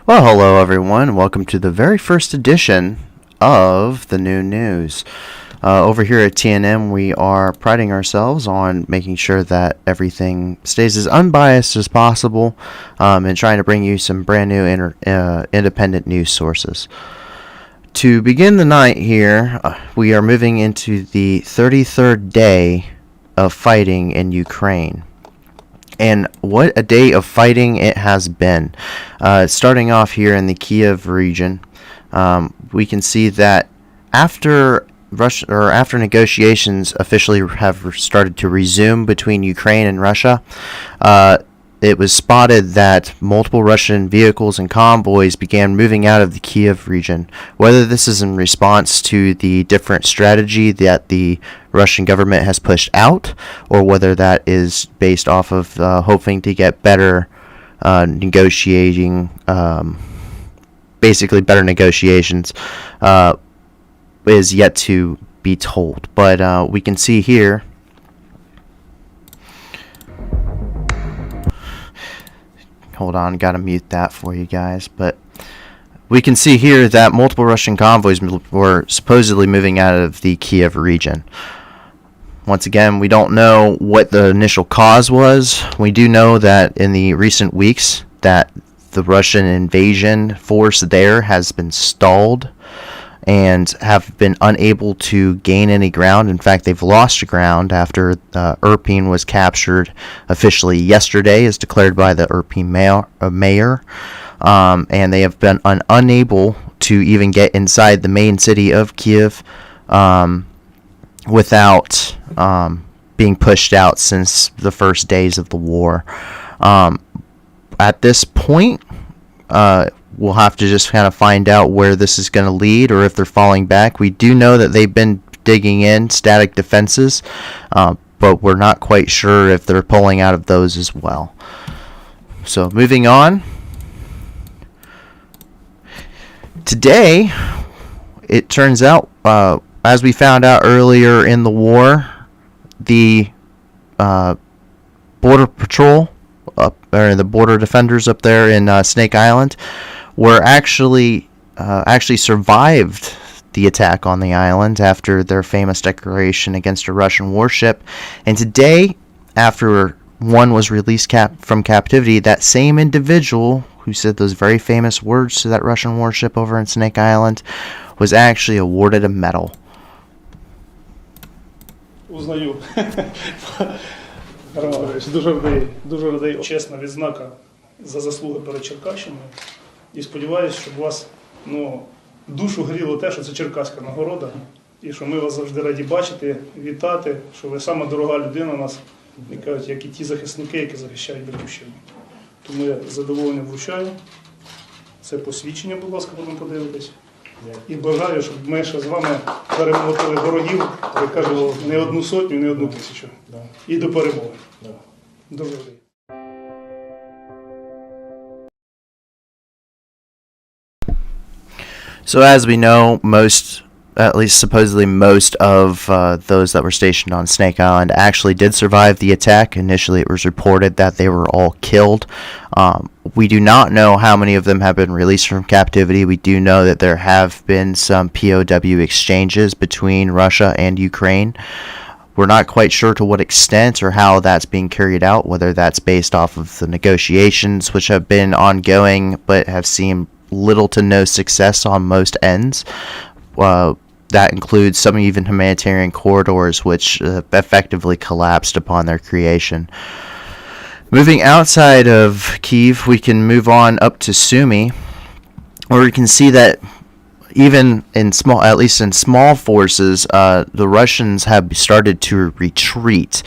Well, hello everyone. Welcome to the very first edition of the new news. Over here at TNM, we are priding ourselves on making sure that everything stays as unbiased as possible and trying to bring you some brand new independent news sources. To begin the night here, we are moving into the 33rd day of fighting in Ukraine. And what a day of fighting it has been. Starting off here in the Kiev region, we can see that after negotiations officially have started to resume between Ukraine and Russia, it was spotted that multiple Russian vehicles and convoys began moving out of the Kiev region. Whether this is in response to the different strategy that the Russian government has pushed out, or whether that is based off of hoping to get better basically better negotiations, is yet to be told. But we can see here. Hold on, gotta mute that for you guys. But we can see here that multiple Russian convoys were supposedly moving out of the Kiev region. Once again, we don't know what the initial cause was. We do know that in the recent weeks that the Russian invasion force there has been stalled and have been unable to gain any ground. In fact, they've lost ground after Irpin was captured officially yesterday, as declared by the Irpin mayor. And they have been unable to even get inside the main city of Kiev without being pushed out since the first days of the war. At this point, we'll have to just kind of find out where this is going to lead, or if they're falling back. We do know that they've been digging in static defenses, but we're not quite sure if they're pulling out of those as well. So moving on. Today, it turns out, as we found out earlier in the war, the Border Patrol, or the border defenders up there in Snake Island, were actually survived the attack on the island after their famous declaration against a Russian warship. And today, after one was released from captivity, that same individual who said those very famous words to that Russian warship over in Snake Island was actually awarded a medal. Узнаю. Дуже людей чесна відзнака за заслуги перед Черкащиною. І сподіваюся, щоб у вас душу гріло те, що це черкаська нагорода. І що ми вас завжди раді бачити, вітати, що ви сама дорога людина у нас, як і ті захисники, які захищають Батьківщину. Тому я з задоволенням вручаю. Це посвідчення, будь ласка, потім подивитись. І бажаю, щоб ми ще з вами перемотали ворогів, як кажу, не 100, не 1000. І до перемоги. Дуже радий. So as we know, at least supposedly most of those that were stationed on Snake Island actually did survive the attack. Initially it was reported that they were all killed. We do not know how many of them have been released from captivity. We do know that there have been some POW exchanges between Russia and Ukraine. We're not quite sure to what extent or how that's being carried out, whether that's based off of the negotiations which have been ongoing but have seen little to no success on most ends. That includes some even humanitarian corridors which effectively collapsed upon their creation. Moving outside of Kyiv, we can move on up to Sumy, where we can see that even in at least in small forces, the Russians have started to retreat.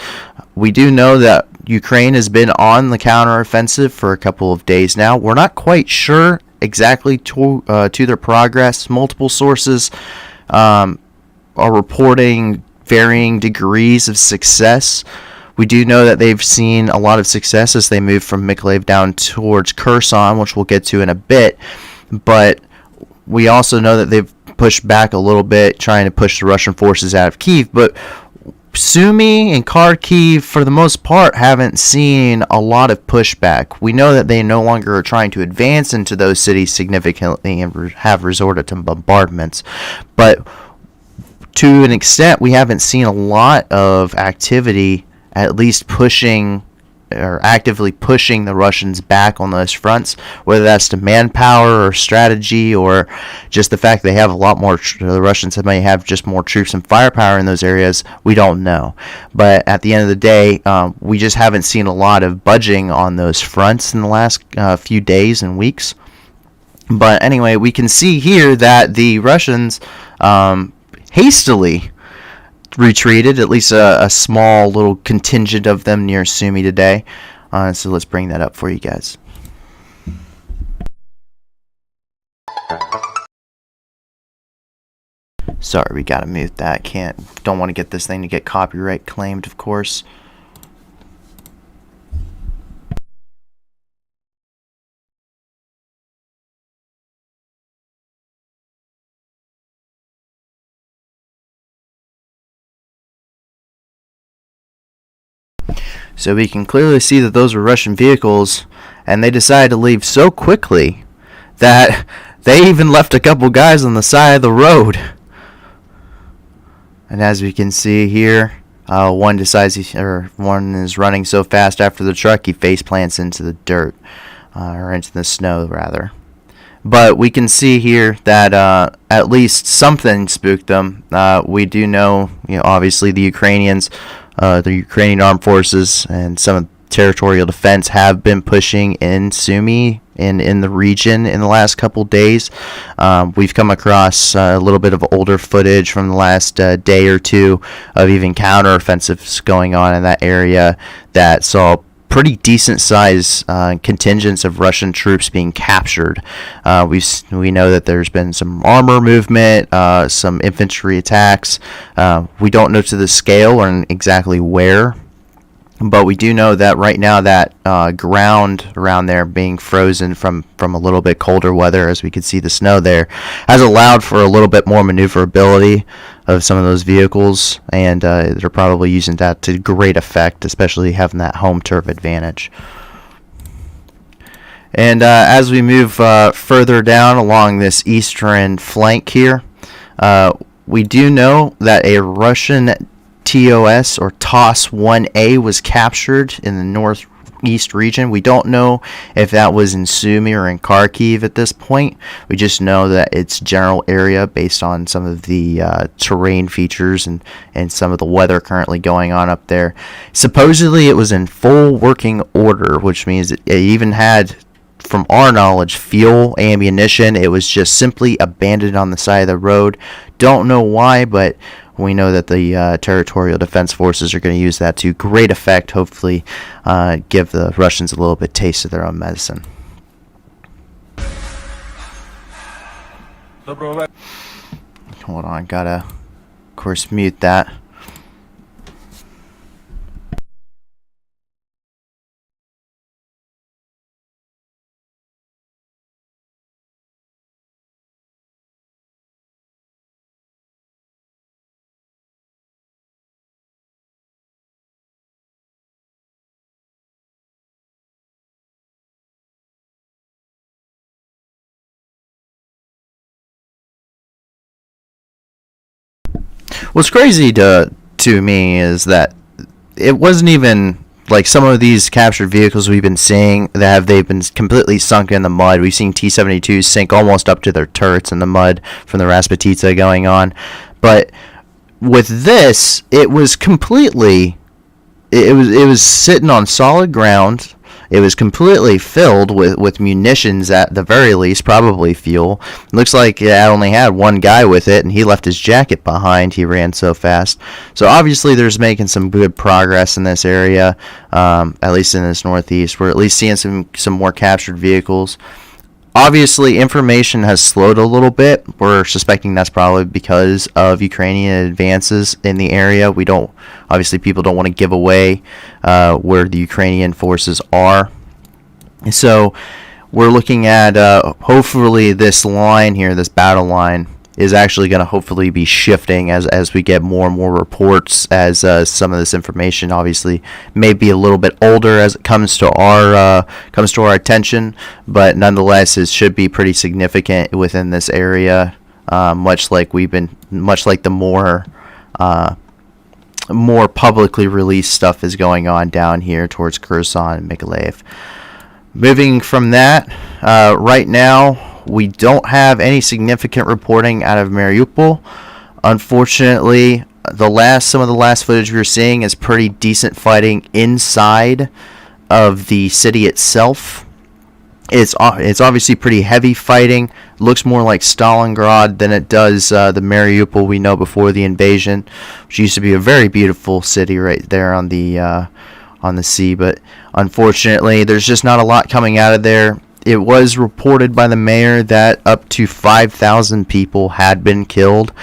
We do know that Ukraine has been on the counteroffensive for a couple of days now. We're not quite sure exactly to their progress. Multiple sources are reporting varying degrees of success. We do know that they've seen a lot of success as they move from Mykolaiv down towards Kherson, which we'll get to in a bit. But we also know that they've pushed back a little bit, trying to push the Russian forces out of Kyiv. But Sumy and Kharkiv, for the most part, haven't seen a lot of pushback. We know that they no longer are trying to advance into those cities significantly and have resorted to bombardments. But to an extent, we haven't seen a lot of activity, at least pushing or actively pushing the Russians back on those fronts, whether that's to manpower or strategy or just the fact they have a lot more, the Russians may have just more troops and firepower in those areas, we don't know. But at the end of the day, we just haven't seen a lot of budging on those fronts in the last few days and weeks. But anyway, we can see here that the Russians hastily retreated, at least a small little contingent of them near Sumy today. So let's bring that up for you guys. Sorry, we gotta mute that. Don't want to get this thing to get copyright claimed, of course. So we can clearly see that those were Russian vehicles, and they decided to leave so quickly that they even left a couple guys on the side of the road. And as we can see here, one is running so fast after the truck he face plants into the dirt, or into the snow rather. But we can see here that at least something spooked them. We do know, obviously the Ukrainians. The Ukrainian armed forces and some of territorial defense have been pushing in Sumy and in the region in the last couple days. We've come across a little bit of older footage from the last day or two of even counteroffensives going on in that area that saw pretty decent size contingents of Russian troops being captured. We know that there's been some armor movement, some infantry attacks. We don't know to the scale or exactly where, but we do know that right now that ground around there being frozen from a little bit colder weather, as we could see the snow there, has allowed for a little bit more maneuverability of some of those vehicles, and they're probably using that to great effect, especially having that home turf advantage. And as we move further down along this eastern flank here, we do know that a Russian TOS or TOS-1A was captured in the northeast region. We don't know if that was in Sumy or in Kharkiv at this point. We just know that it's general area based on some of the terrain features and some of the weather currently going on up there. Supposedly it was in full working order, which means it even had, from our knowledge, fuel, ammunition. It was just simply abandoned on the side of the road. Don't know why, but we know that the territorial defense forces are going to use that to great effect, hopefully give the Russians a little bit taste of their own medicine. Hold on, gotta, of course, mute that. What's crazy to me is that it wasn't even like some of these captured vehicles we've been seeing that they've been completely sunk in the mud. We've seen T-72s sink almost up to their turrets in the mud from the Rasputitsa going on. But with this, it was completely, it was sitting on solid ground. It was completely filled with munitions at the very least, probably fuel. It looks like it only had one guy with it, and he left his jacket behind. He ran so fast. So obviously there's making some good progress in this area, at least in this northeast. We're at least seeing some more captured vehicles. Obviously, information has slowed a little bit. We're suspecting that's probably because of Ukrainian advances in the area. Obviously, people don't want to give away where the Ukrainian forces are. So we're looking at hopefully this line here, this battle line, is actually going to hopefully be shifting as we get more and more reports, as some of this information obviously may be a little bit older as it comes to our attention, but nonetheless it should be pretty significant within this area, much like the more publicly released stuff is going on down here towards Kherson and Mykolaiv. Moving from that, right now we don't have any significant reporting out of Mariupol. Unfortunately, some of the last footage we were seeing is pretty decent fighting inside of the city itself. It's obviously pretty heavy fighting. Looks more like Stalingrad than it does the Mariupol we know before the invasion, which used to be a very beautiful city right there on the sea. But unfortunately, there's just not a lot coming out of there. It was reported by the mayor that up to 5,000 people had been killed,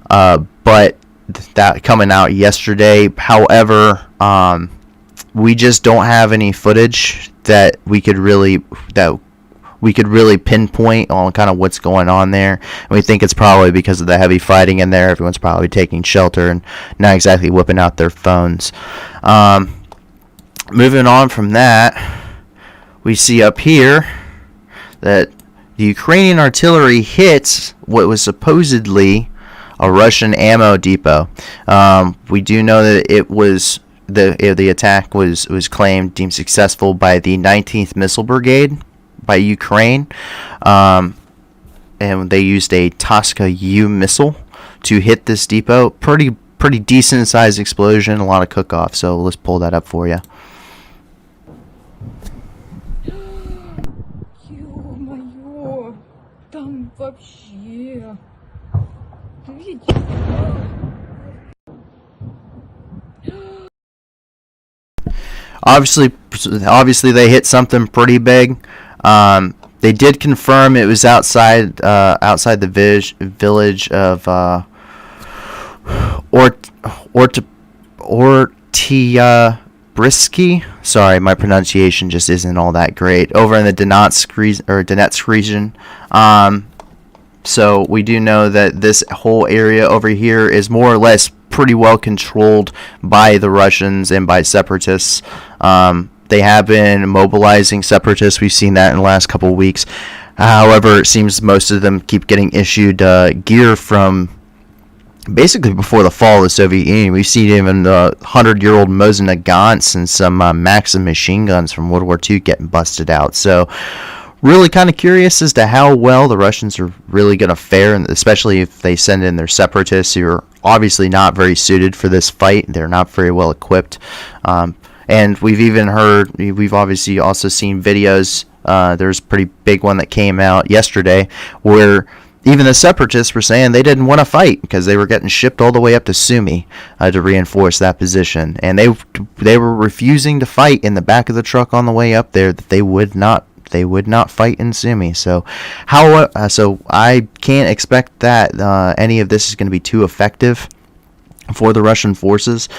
but that coming out yesterday. However, we just don't have any footage that we could really pinpoint on kind of what's going on there. And we think it's probably because of the heavy fighting in there. Everyone's probably taking shelter and not exactly whipping out their phones. Moving on from that, we see up here that the Ukrainian artillery hit what was supposedly a Russian ammo depot. We do know that it was the attack was deemed successful by the 19th Missile Brigade by Ukraine, and they used a Tosca U missile to hit this depot. Pretty decent sized explosion, a lot of cook-off. So let's pull that up for you. Ё-моё, там вообще... Ты видишь? Obviously, they hit something pretty big. They did confirm it was outside the village of Ortiabrisky. Sorry, my pronunciation just isn't all that great. Over in the Donetsk region. So we do know that this whole area over here is more or less pretty well controlled by the Russians and by separatists. They have been mobilizing separatists. We've seen that in the last couple of weeks. However, it seems most of them keep getting issued gear from basically before the fall of the Soviet Union. We've seen even 100-year-old Mosin Nagants and some Maxim machine guns from World War II getting busted out. So really kind of curious as to how well the Russians are really going to fare, and especially if they send in their separatists who are obviously not very suited for this fight. They're not very well equipped. And we've obviously also seen videos. There's a pretty big one that came out yesterday where even the separatists were saying they didn't want to fight because they were getting shipped all the way up to Sumy to reinforce that position. And they were refusing to fight in the back of the truck on the way up there, that they would not fight in Sumy. So I can't expect that any of this is going to be too effective for the Russian forces.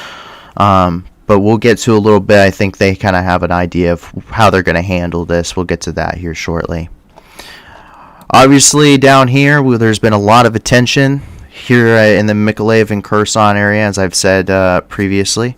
But we'll get to a little bit. I think they kind of have an idea of how they're going to handle this. We'll get to that here shortly. Obviously, down here, there's been a lot of attention here in the Mykolaiv and Kherson area, as I've said previously.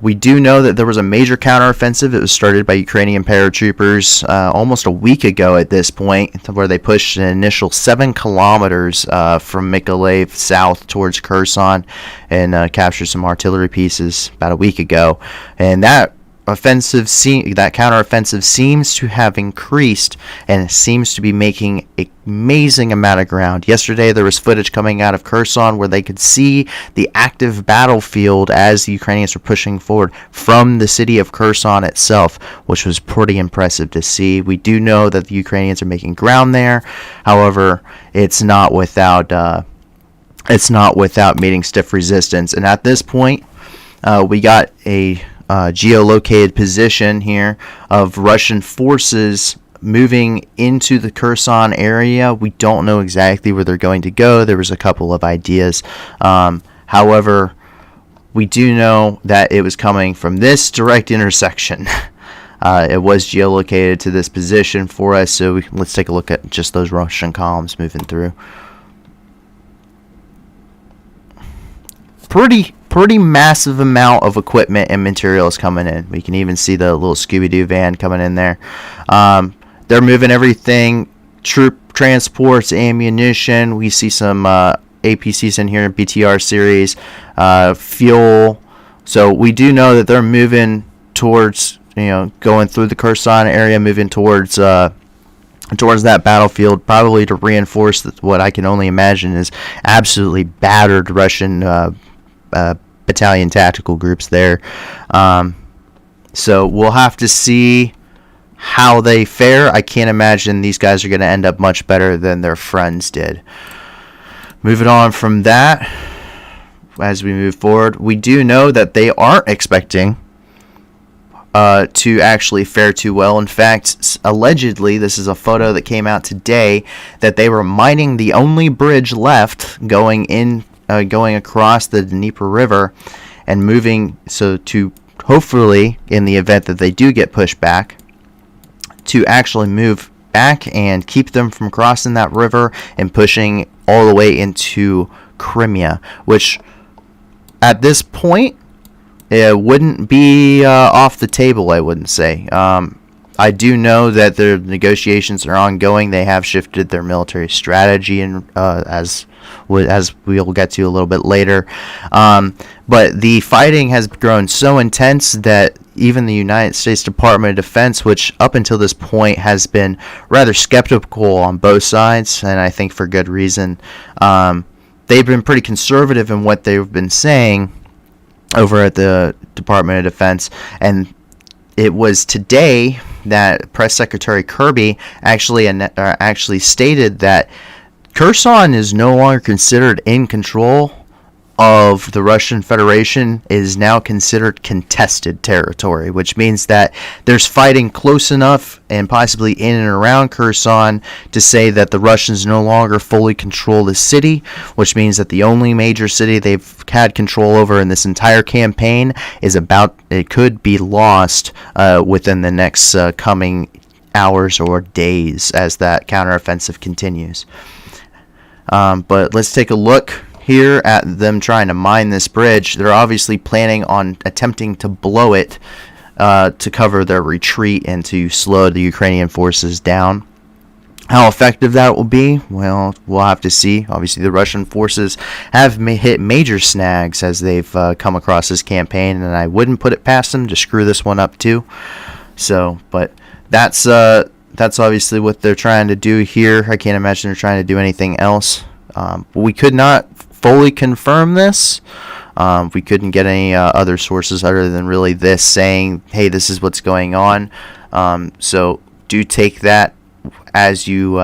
We do know that there was a major counteroffensive. It was started by Ukrainian paratroopers almost a week ago at this point, where they pushed an initial 7 kilometers from Mykolaiv south towards Kherson and captured some artillery pieces about a week ago. And that counteroffensive seems to have increased and seems to be making an amazing amount of ground. Yesterday there was footage coming out of Kherson where they could see the active battlefield as the Ukrainians were pushing forward from the city of Kherson itself, which was pretty impressive to see. We do know that the Ukrainians are making ground there. However, it's not without meeting stiff resistance. And at this point, we got a geolocated position here of Russian forces moving into the Kherson area. We don't know exactly where they're going to go. There was a couple of ideas. However, we do know that it was coming from this direct intersection It was geolocated to this position for us, so let's take a look at just those Russian columns moving through. Pretty massive amount of equipment and materials coming in. We can even see the little Scooby-Doo van coming in there. They're moving everything, troop transports, ammunition. We see some APCs in here, BTR series, fuel. So we do know that they're moving towards, going through the Kherson area, moving towards that battlefield, probably to reinforce what I can only imagine is absolutely battered Russian battalion tactical groups there. So we'll have to see how they fare. I can't imagine these guys are going to end up much better than their friends did. Moving on from that, as we move forward, we do know that they aren't expecting to actually fare too well. In fact, allegedly, this is a photo that came out today, that they were mining the only bridge left going across the Dnieper River and moving, so to hopefully, in the event that they do get pushed back, to actually move back and keep them from crossing that river and pushing all the way into Crimea, which at this point it wouldn't be off the table, I wouldn't say. I do know that the negotiations are ongoing. They have shifted their military strategy, and as we'll get to a little bit later. But the fighting has grown so intense that even the United States Department of Defense, which up until this point has been rather skeptical on both sides, and I think for good reason, they've been pretty conservative in what they've been saying over at the Department of Defense. And it was today that Press Secretary Kirby actually stated that Kherson is no longer considered in control of the Russian Federation, is now considered contested territory, which means that there's fighting close enough and possibly in and around Kherson to say that the Russians no longer fully control the city, which means that the only major city they've had control over in this entire campaign it could be lost within the next coming hours or days as that counteroffensive continues. But let's take a look here at them trying to mine this bridge. They're obviously planning on attempting to blow it to cover their retreat and to slow the Ukrainian forces down. How effective that will be, well, we'll have to see. Obviously, the Russian forces have hit major snags as they've come across this campaign, and I wouldn't put it past them to screw this one up too. So, but that's obviously what they're trying to do here. I can't imagine they're trying to do anything else. We could not fully confirm this. We couldn't get any other sources other than really this saying, hey, this is what's going on. So do take that as you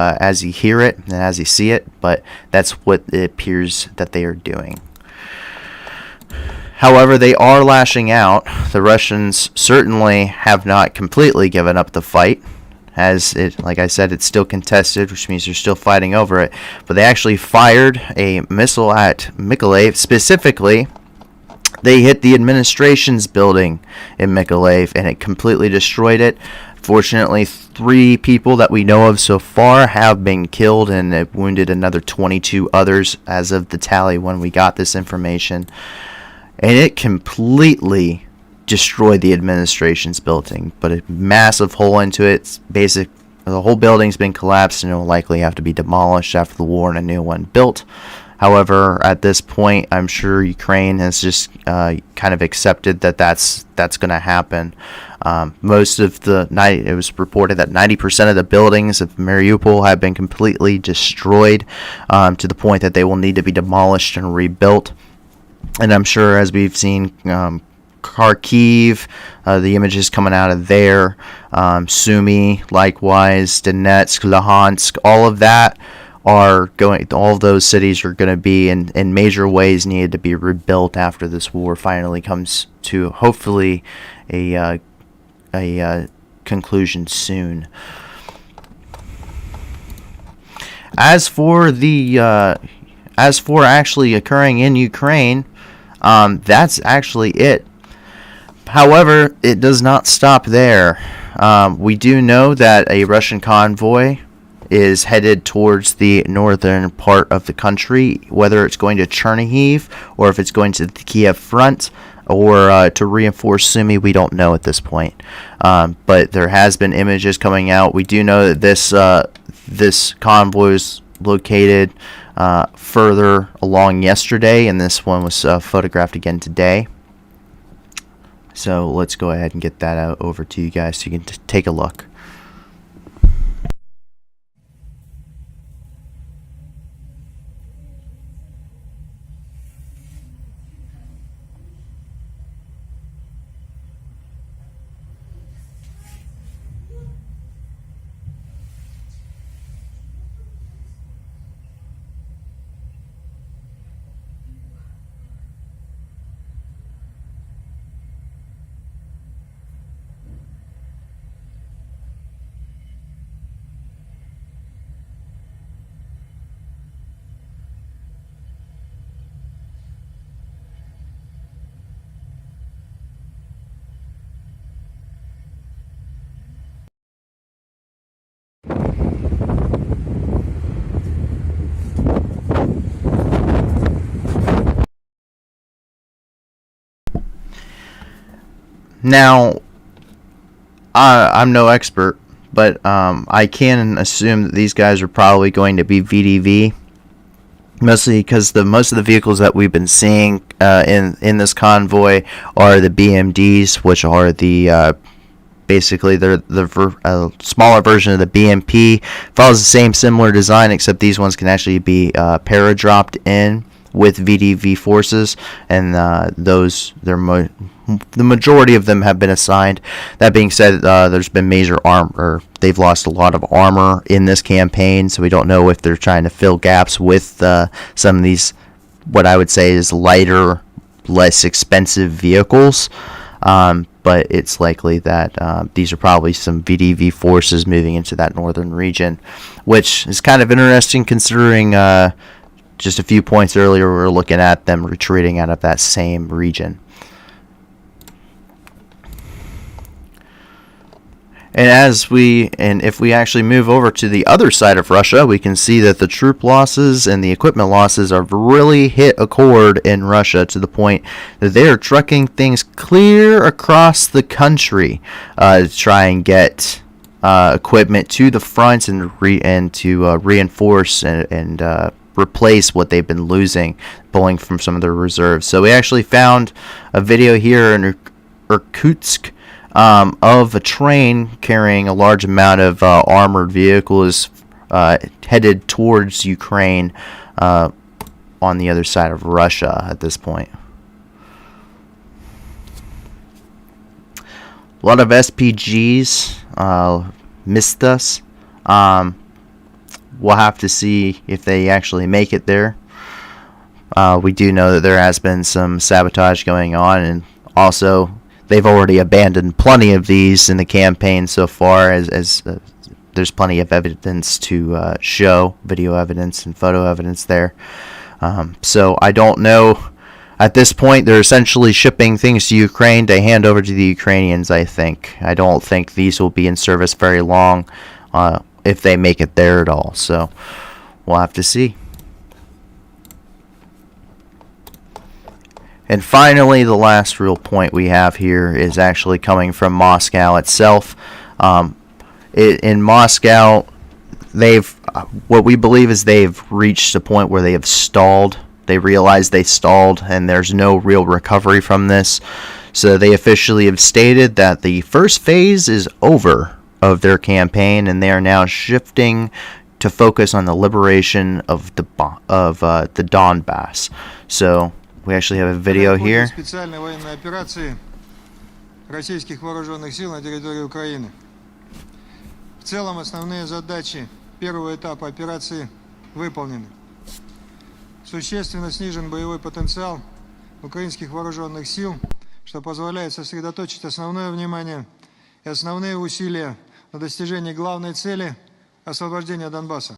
hear it and as you see it, but that's what it appears that they are doing. However, they are lashing out. The Russians certainly have not completely given up the fight. Like I said, it's still contested, which means they're still fighting over it. But they actually fired a missile at Mykolaiv. Specifically, they hit the administration's building in Mykolaiv, and it completely destroyed it. Fortunately, 3 people that we know of so far have been killed, and it wounded another 22 others as of the tally when we got this information. And it completely destroyed the administration's building, but a massive hole into it. The whole building's been collapsed and it will likely have to be demolished after the war and a new one built. However, at this point, I'm sure Ukraine has just kind of accepted that that's going to happen. It was reported that 90% of the buildings of Mariupol have been completely destroyed to the point that they will need to be demolished and rebuilt. And I'm sure, as we've seen, Kharkiv, the images coming out of there, Sumy, likewise, Donetsk, Luhansk, all of those cities are going to be in major ways needed to be rebuilt after this war finally comes to hopefully a conclusion soon. As for actually occurring in Ukraine, that's actually it. However, it does not stop there. We do know that a Russian convoy is headed towards the northern part of the country, whether it's going to Chernihiv or if it's going to the Kiev front or to reinforce Sumy, we don't know at this point. But there has been images coming out. We do know that this convoy is located further along yesterday, and this one was photographed again today. So let's go ahead and get that out over to you guys so you can take a look. Now, I'm no expert, but I can assume that these guys are probably going to be VDV, mostly because most of the vehicles that we've been seeing in this convoy are the BMDs, which are the basically they're the smaller version of the BMP. Follows the same similar design, except these ones can actually be para-dropped in with VDV forces, and the majority of them have been assigned. That being said, there's been major they've lost a lot of armor in this campaign, so we don't know if they're trying to fill gaps with some of these, what I would say is lighter, less expensive vehicles. But it's likely that these are probably some VDV forces moving into that northern region, which is kind of interesting considering just a few points earlier we were looking at them retreating out of that same region. And if we actually move over to the other side of Russia, we can see that the troop losses and the equipment losses have really hit a chord in Russia to the point that they are trucking things clear across the country to try and get equipment to the front and to reinforce and replace what they've been losing, pulling from some of their reserves. So we actually found a video here in Irkutsk of a train carrying a large amount of armored vehicles headed towards Ukraine on the other side of Russia at this point. A lot of SPGs missed us. We'll have to see if they actually make it there. We do know that there has been some sabotage going on, and also they've already abandoned plenty of these in the campaign so far, as there's plenty of evidence to show, video evidence and photo evidence there. So I don't know. At this point, they're essentially shipping things to Ukraine to hand over to the Ukrainians, I think. I don't think these will be in service very long if they make it there at all. So we'll have to see. And finally, the last real point we have here is actually coming from Moscow itself. In Moscow, what we believe is they've reached a point where they have stalled. They realize they stalled, and there's no real recovery from this. So they officially have stated that the first phase is over of their campaign, and they are now shifting to focus on the liberation of the Donbass. So we actually have a video here. Специальной военной операции российских вооруженных сил на территории Украины. В целом основные задачи первого этапа операции выполнены. Существенно снижен боевой потенциал украинских вооруженных сил, что позволяет сосредоточить основное внимание и основные усилия на достижении главной цели – освобождения Донбасса.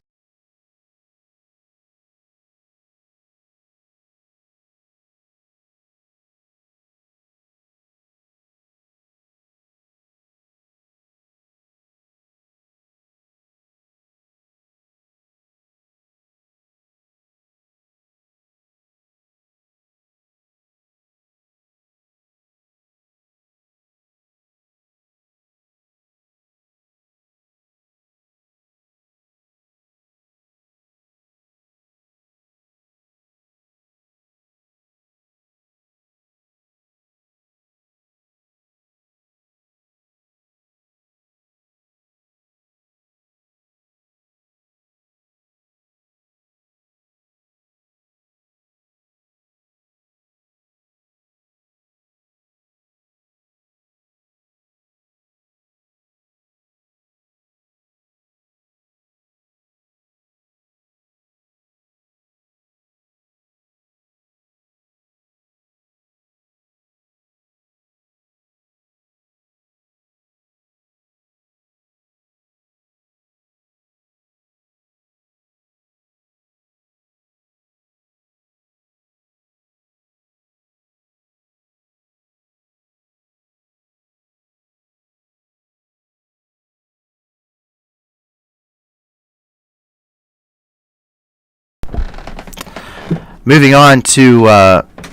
Moving on to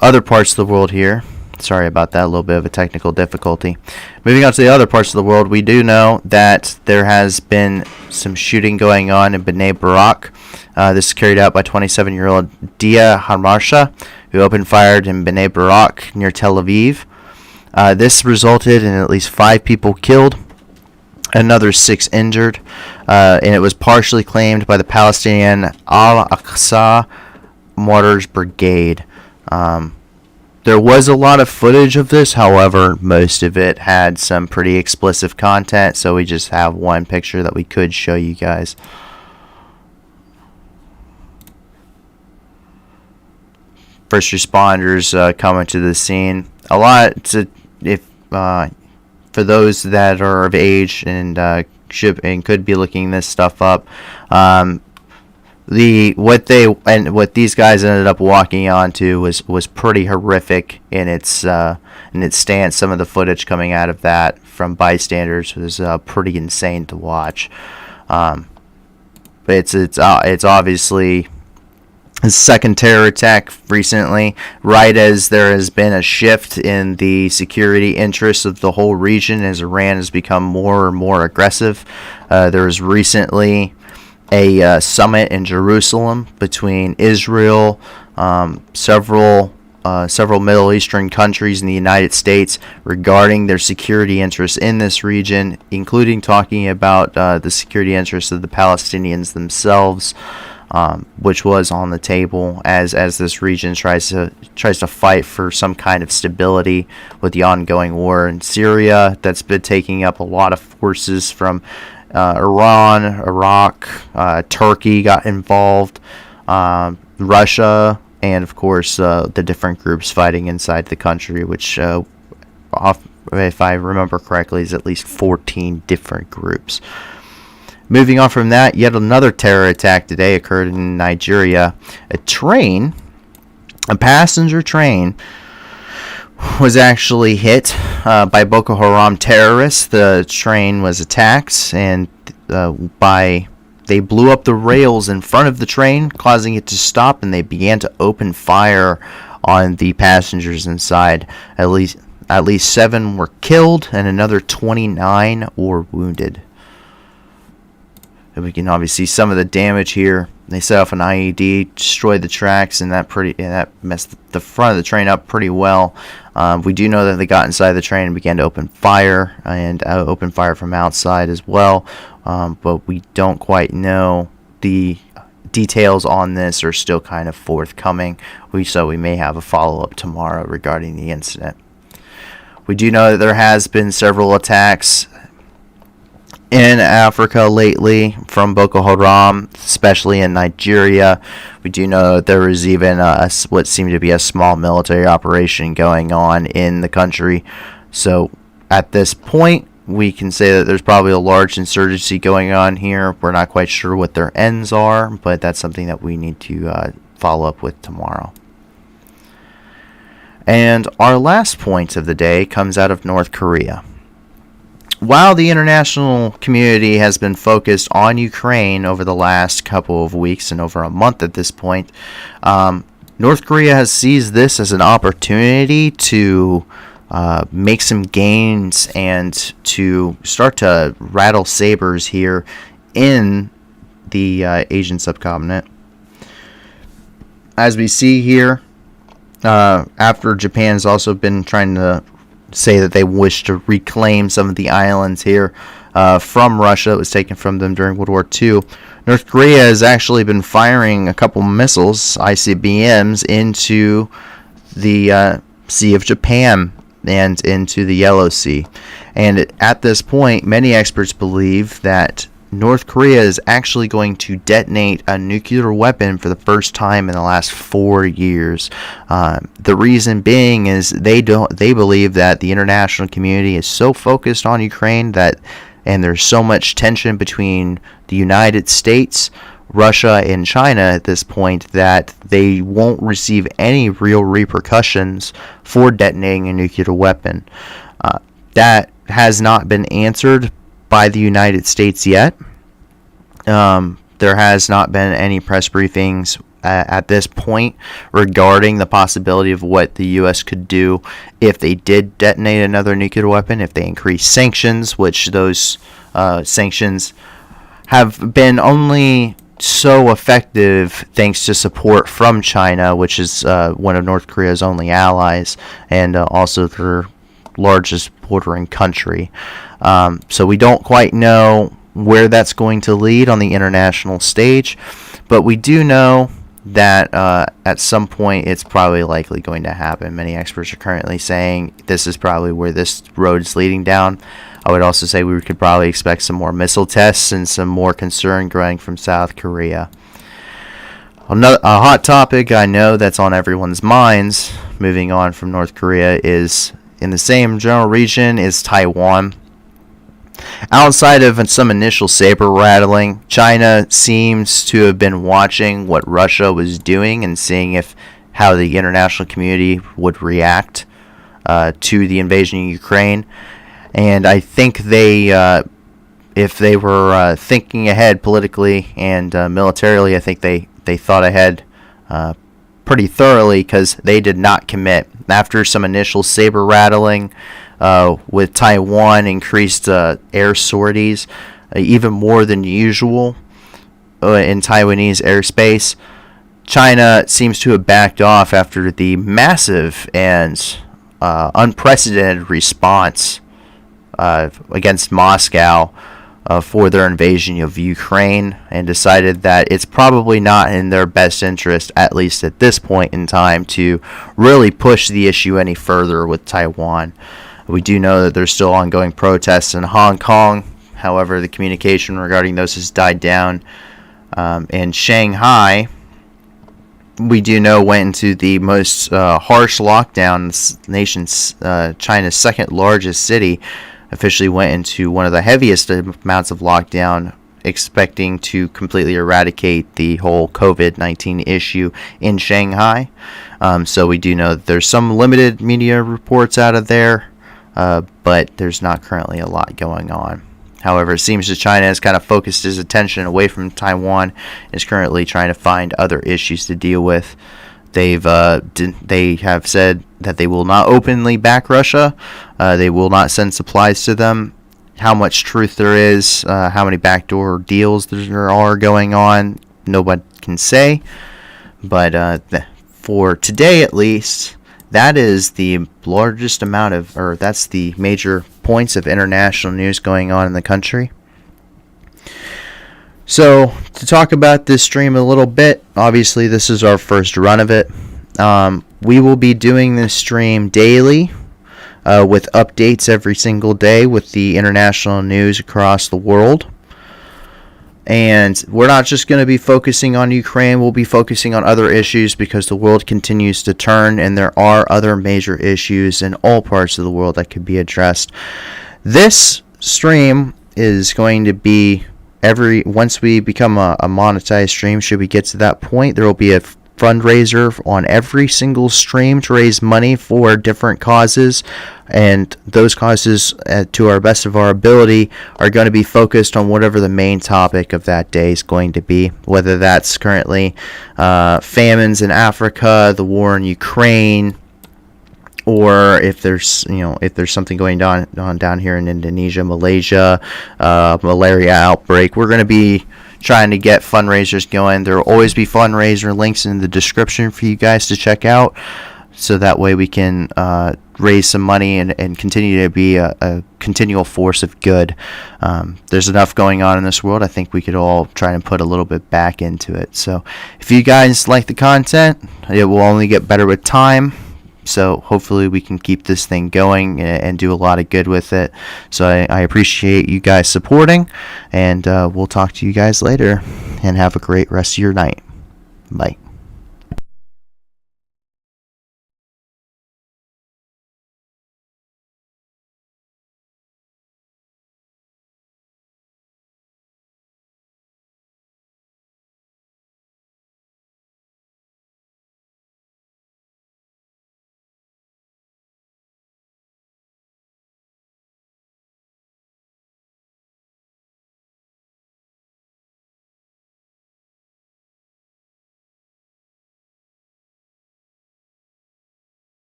other parts of the world here. Sorry about that, a little bit of a technical difficulty. Moving on to the other parts of the world, we do know that there has been some shooting going on in Bnei Barak. This is carried out by 27-year-old Dia Harmarsha, who opened fire in Bnei Barak near Tel Aviv. This resulted in at least 5 people killed, another 6 injured, and it was partially claimed by the Palestinian Al-Aqsa Mortars Brigade. There was a lot of footage of this, however, most of it had some pretty explicit content, so we just have one picture that we could show you guys. First responders coming to the scene. A lot to, if for those that are of age and could be looking this stuff up. What these guys ended up walking onto was pretty horrific in its stance. Some of the footage coming out of that from bystanders was pretty insane to watch. But it's obviously a second terror attack recently, right as there has been a shift in the security interests of the whole region as Iran has become more and more aggressive. There was recently a summit in Jerusalem between Israel, several Middle Eastern countries, and the United States regarding their security interests in this region, including talking about the security interests of the Palestinians themselves, which was on the table as this region tries to fight for some kind of stability with the ongoing war in Syria that's been taking up a lot of forces from Iran, Iraq, Turkey got involved, Russia, and of course the different groups fighting inside the country, which if I remember correctly is at least 14 different groups. Moving on from that, yet another terror attack today occurred in Nigeria. A passenger train was actually hit by Boko Haram terrorists. The train was attacked, and they blew up the rails in front of the train, causing it to stop, and they began to open fire on the passengers inside. At least 7 were killed, and another 29 were wounded. And we can obviously see some of the damage here. They set off an IED, destroyed the tracks, and that messed the front of the train up pretty well. We do know that they got inside the train and began to open fire, and open fire from outside as well. But we don't quite know. The details on this are still kind of forthcoming. So we may have a follow-up tomorrow regarding the incident. We do know that there has been several attacks in Africa lately from Boko Haram, especially in Nigeria. We do know that there was even what seemed to be a small military operation going on in the country. So at this point, we can say that there's probably a large insurgency going on here. We're not quite sure what their ends are, but that's something that we need to follow up with tomorrow. And our last point of the day comes out of North Korea. While the international community has been focused on Ukraine over the last couple of weeks and over a month at this point, North Korea has seized this as an opportunity to make some gains and to start to rattle sabers here in the Asian subcontinent. As we see here, after Japan has also been trying to say that they wish to reclaim some of the islands here from Russia that was taken from them during World War II. North Korea has actually been firing a couple missiles, ICBMs, into the Sea of Japan and into the Yellow Sea. And at this point, many experts believe that North Korea is actually going to detonate a nuclear weapon for the first time in the last 4 years. The reason being is they believe that the international community is so focused on Ukraine and there's so much tension between the United States, Russia, and China at this point that they won't receive any real repercussions for detonating a nuclear weapon. That has not been answered by the United States yet. There has not been any press briefings at this point regarding the possibility of what the U.S. could do if they did detonate another nuclear weapon, if they increase sanctions, which those sanctions have been only so effective thanks to support from China, which is one of North Korea's only allies, and also their largest bordering country. So we don't quite know where that's going to lead on the international stage, but we do know that at some point it's probably likely going to happen. Many experts are currently saying this is probably where this road is leading down. I would also say we could probably expect some more missile tests and some more concern growing from South Korea. A hot topic I know that's on everyone's minds, moving on from North Korea, is in the same general region is Taiwan. Outside of some initial saber rattling, China seems to have been watching what Russia was doing and seeing how the international community would react to the invasion of Ukraine. And I think if they were thinking ahead politically and militarily, I think they thought ahead pretty thoroughly, because they did not commit. After some initial saber rattling with Taiwan, increased air sorties, even more than usual in Taiwanese airspace, China seems to have backed off after the massive and unprecedented response against Moscow for their invasion of Ukraine, and decided that it's probably not in their best interest, at least at this point in time, to really push the issue any further with Taiwan. We do know that there's still ongoing protests in Hong Kong. However, the communication regarding those has died down. In Shanghai, we do know went into the most harsh lockdown. This nation's China's second largest city officially went into one of the heaviest amounts of lockdown, expecting to completely eradicate the whole COVID-19 issue in Shanghai. So we do know that there's some limited media reports out of there, but there's not currently a lot going on. However, it seems that China has kind of focused its attention away from Taiwan and is currently trying to find other issues to deal with. They have said that they will not openly back Russia. They will not send supplies to them. How much truth there is, how many backdoor deals there are going on, nobody can say. But for today, at least, that is the largest amount of, or that's the major points of international news going on in the country. So, to talk about this stream a little bit, obviously this is our first run of it. We will be doing this stream daily, with updates every single day with the international news across the world. And we're not just going to be focusing on Ukraine, we'll be focusing on other issues, because the world continues to turn and there are other major issues in all parts of the world that could be addressed. This stream is going to be once we become a monetized stream, should we get to that point, there will be a fundraiser on every single stream to raise money for different causes, and those causes, to our best of our ability, are going to be focused on whatever the main topic of that day is going to be, whether that's currently famines in Africa, the war in Ukraine, or if there's something going on down here in Indonesia, Malaysia, malaria outbreak. We're going to be trying to get fundraisers going. There will always be fundraiser links in the description for you guys to check out, so that way we can raise some money and continue to be a continual force of good. There's enough going on in this world. I think we could all try and put a little bit back into it. So if you guys like the content, it will only get better with time. So hopefully we can keep this thing going and do a lot of good with it. So I appreciate you guys supporting, and we'll talk to you guys later, and have a great rest of your night. Bye.